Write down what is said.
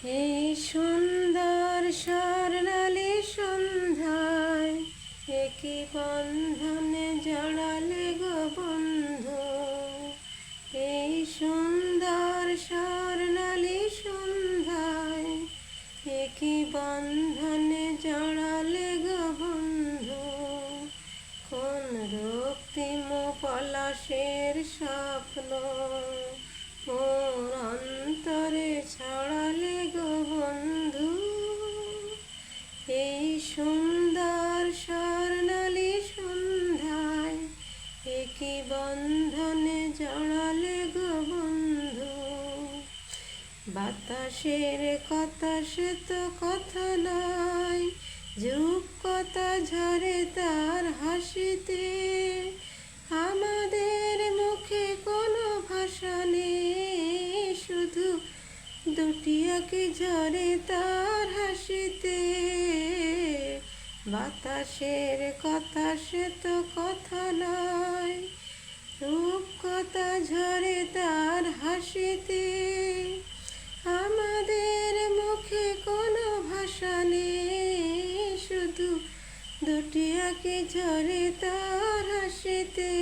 এই সুন্দর স্বর্ণালী সন্ধ্যায় একই বন্ধনে জড়ালে গো বন্ধু। এই সুন্দর স্বর্ণালী সন্ধ্যায় একই বন্ধনে জড়ালে গো বন্ধু। কোন রক্তিম পলাশের স্বপ্ন মোর অন্তরে ছড়ালে গো বন্ধু। এই সুন্দর স্বর্ণালী সন্ধ্যায় একই বন্ধনে জড়ালে গো বন্ধু। বাতাসের কথা সে তো কথা নয়, যুগ কথা ঝরে তার হাসিতে। আমাদের মুখে কোনো ভাষা নেই, শুধু দুটি আঁখি ঝরে তার হাসিতে। বাতাসের কথা সে তো কথা নয়, রূপ কথা ঝরে তার হাসিতে। আমাদের মুখে কোনো ভাষা নেই, শুধু দুটি আঁখি ঝরে তার হাসিতে।